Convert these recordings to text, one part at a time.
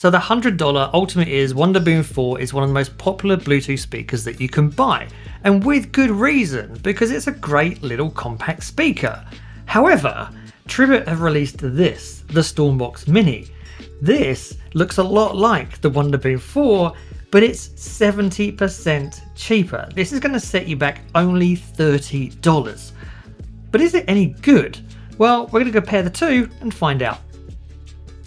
So the $100 Ultimate Ears Wonderboom 4 is one of the most popular Bluetooth speakers that you can buy, and with good reason, because it's a great little compact speaker. However, Tribit have released this, the Stormbox Mini. This looks a lot like the Wonderboom 4, but it's 70% cheaper. This is going to set you back only $30. But is it any good? Well, we're going to compare the two and find out.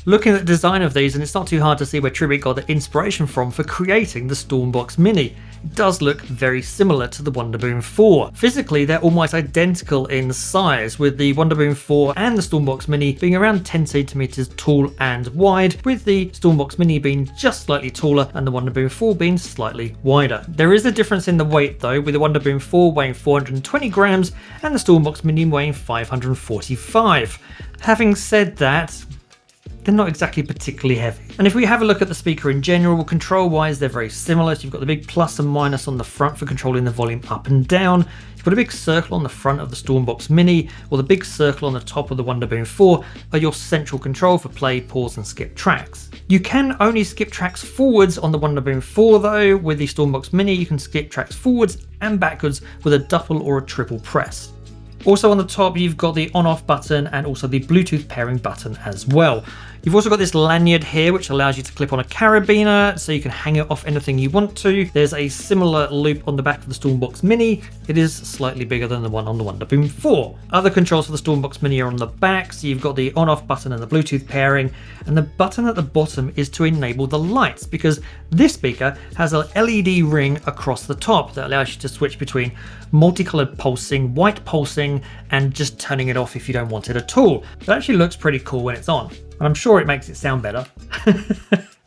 Looking at the design of these, and it's not too hard to see where Tribit got the inspiration from for creating the Stormbox Mini. It does look very similar to the Wonderboom 4. Physically, they're almost identical in size, with the Wonderboom 4 and the Stormbox Mini being around 10 centimeters tall and wide, with the Stormbox Mini being just slightly taller and the Wonderboom 4 being slightly wider. There is a difference in the weight though, with the Wonderboom 4 weighing 420 grams and the Stormbox Mini weighing 545. Having said that, they're not exactly particularly heavy. And if we have a look at the speaker in general, control wise they're very similar. So you've got the big plus and minus on the front for controlling the volume up and down. You've got a big circle on the front of the Stormbox Mini, or the big circle on the top of the Wonderboom 4 are your central control for play, pause and skip tracks. You can only skip tracks forwards on the Wonderboom 4 though. With the Stormbox Mini you can skip tracks forwards and backwards with a double or a triple press. Also on the top you've got the on-off button and also the Bluetooth pairing button as well. You've also got this lanyard here which allows you to clip on a carabiner so you can hang it off anything you want to. There's a similar loop on the back of the Stormbox Mini. It is slightly bigger than the one on the Wonderboom 4. Other controls for the Stormbox Mini are on the back, so you've got the on-off button and the Bluetooth pairing, and the button at the bottom is to enable the lights, because this speaker has a LED ring across the top that allows you to switch between multicolored pulsing, white pulsing, and just turning it off if you don't want it at all. It actually looks pretty cool when it's on, and I'm sure it makes it sound better.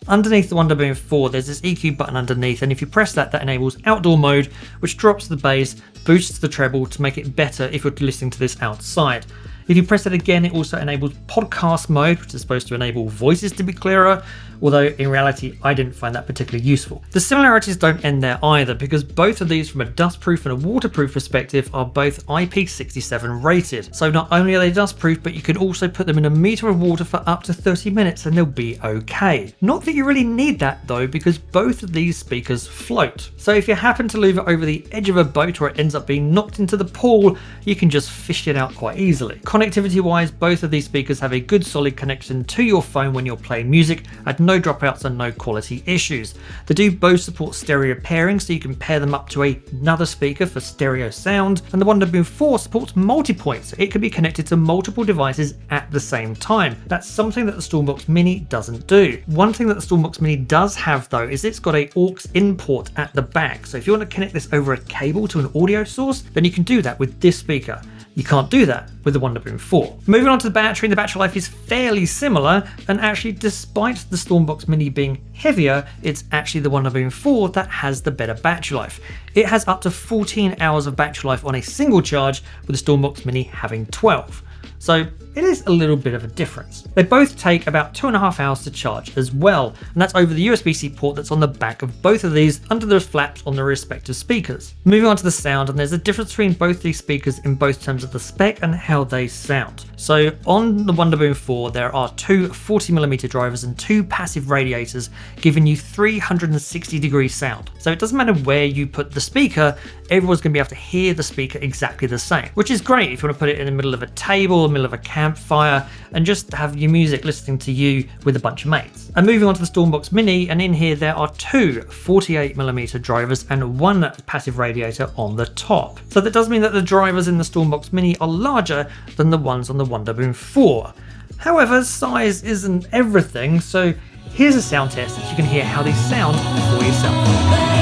Underneath the Wonderboom 4 there's this EQ button underneath, and if you press that, that enables outdoor mode, which drops the bass, boosts the treble to make it better if you're listening to this outside. If you press it again, it also enables podcast mode, which is supposed to enable voices to be clearer, although in reality I didn't find that particularly useful. The similarities don't end there either, because both of these from a dustproof and a waterproof perspective are both IP67 rated. So not only are they dustproof, but you can also put them in a meter of water for up to 30 minutes and they'll be okay. Not that you really need that though, because both of these speakers float. So if you happen to leave it over the edge of a boat or it ends up being knocked into the pool, you can just fish it out quite easily. Connectivity wise, both of these speakers have a good solid connection to your phone when you're playing music, at no dropouts and no quality issues. They do both support stereo pairing, so you can pair them up to another speaker for stereo sound, and the Wonderboom 4 supports multi-point, so it can be connected to multiple devices at the same time. That's something that the Stormbox Mini doesn't do. One thing that the Stormbox Mini does have though is it's got a aux in port at the back, so if you want to connect this over a cable to an audio source, then you can do that with this speaker. You can't do that with the Wonderboom 4. Moving on to the battery life is fairly similar, and actually despite the Stormbox Mini being heavier, it's actually the Wonderboom 4 that has the better battery life. It has up to 14 hours of battery life on a single charge, with the Stormbox Mini having 12. So it is a little bit of a difference. They both take about 2.5 hours to charge as well, and that's over the USB-C port that's on the back of both of these under the flaps on their respective speakers. Moving on to the sound, and there's a difference between both these speakers in both terms of the spec and how they sound. So on the Wonderboom 4 there are two 40mm drivers and two passive radiators giving you 360 degree sound. So it doesn't matter where you put the speaker, everyone's going to be able to hear the speaker exactly the same, which is great if you want to put it in the middle of a table, the middle of a campfire, and just have your music listening to you with a bunch of mates. And moving on to the Stormbox Mini, and in here there are two 48mm drivers and one passive radiator on the top. So that does mean that the drivers in the Stormbox Mini are larger than the ones on the Wonderboom 4. However, size isn't everything, so here's a sound test so you can hear how they sound for yourself.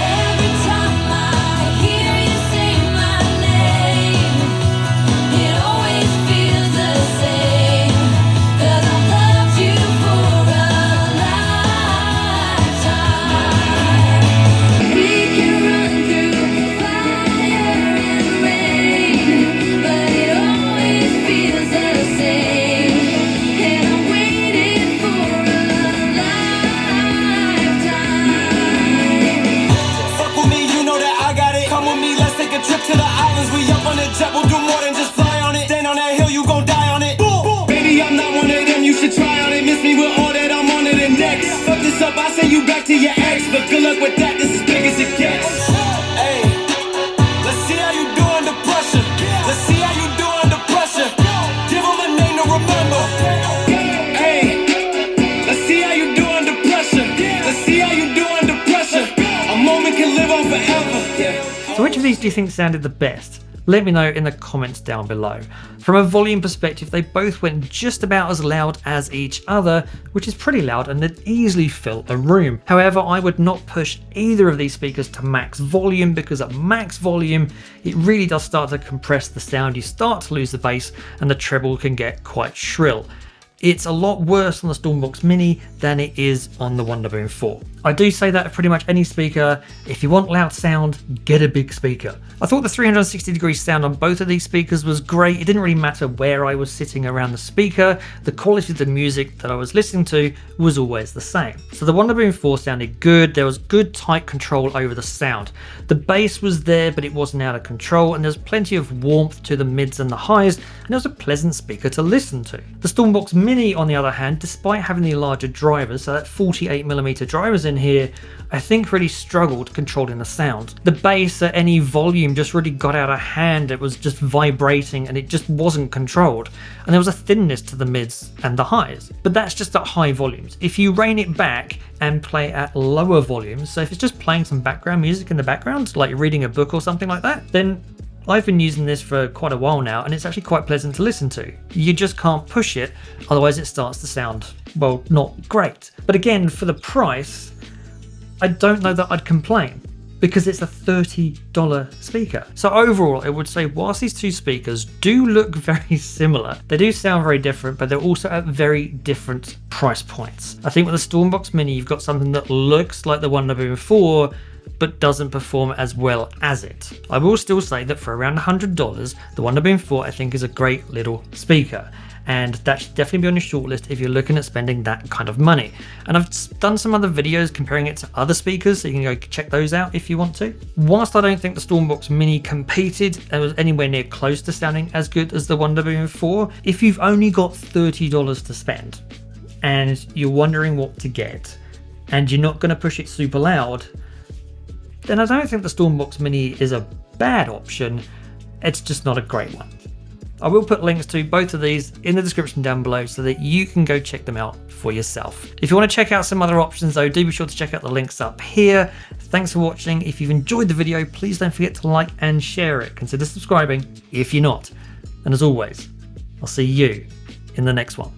talk to your ex, but good luck with that, this is as big as it gets. Hey, let's see how you do under pressure. Let's see how you do under pressure. Give them a name to remember. Hey, let's see how you do under pressure. Let's see how you do under pressure. A moment can live on forever. So which of these do you think sounded the best? Let me know in the comments down below. From a volume perspective, they both went just about as loud as each other, which is pretty loud and they'd easily fill a room. However, I would not push either of these speakers to max volume, because at max volume, it really does start to compress the sound. You start to lose the bass and the treble can get quite shrill. It's a lot worse on the Stormbox Mini than it is on the Wonderboom 4. I do say that of pretty much any speaker. If you want loud sound, get a big speaker. I thought the 360-degree sound on both of these speakers was great. It didn't really matter where I was sitting around the speaker. The quality of the music that I was listening to was always the same. So the Wonderboom 4 sounded good. There was good tight control over the sound. The bass was there, but it wasn't out of control, and there's plenty of warmth to the mids and the highs, and it was a pleasant speaker to listen to. The Stormbox Mini, on the other hand, despite having the larger drivers, so that 48mm drivers in here, I think really struggled controlling the sound. The bass at any volume just really got out of hand. It was just vibrating and it just wasn't controlled. And there was a thinness to the mids and the highs. But that's just at high volumes. If you rein it back and play at lower volumes, so if it's just playing some background music in the background, like reading a book or something like that, then I've been using this for quite a while now and it's actually quite pleasant to listen to. You just can't push it, otherwise it starts to sound, well, not great. But again, for the price, I don't know that I'd complain, because it's a $30 speaker. So overall, I would say whilst these two speakers do look very similar, they do sound very different, but they're also at very different price points. I think with the Stormbox Mini, you've got something that looks like the Wonderboom 4, but doesn't perform as well as it. I will still say that for around $100, the Wonderboom 4 I think is a great little speaker, and that should definitely be on your shortlist if you're looking at spending that kind of money. And I've done some other videos comparing it to other speakers, so you can go check those out if you want to. Whilst I don't think the Stormbox Mini competed and was anywhere near close to sounding as good as the Wonderboom 4, if you've only got $30 to spend and you're wondering what to get and you're not going to push it super loud, then I don't think the Stormbox Mini is a bad option. It's just not a great one. I will put links to both of these in the description down below so that you can go check them out for yourself. If you want to check out some other options though, do be sure to check out the links up here. Thanks for watching. If you've enjoyed the video, please don't forget to like and share it. Consider subscribing if you're not. And as always, I'll see you in the next one.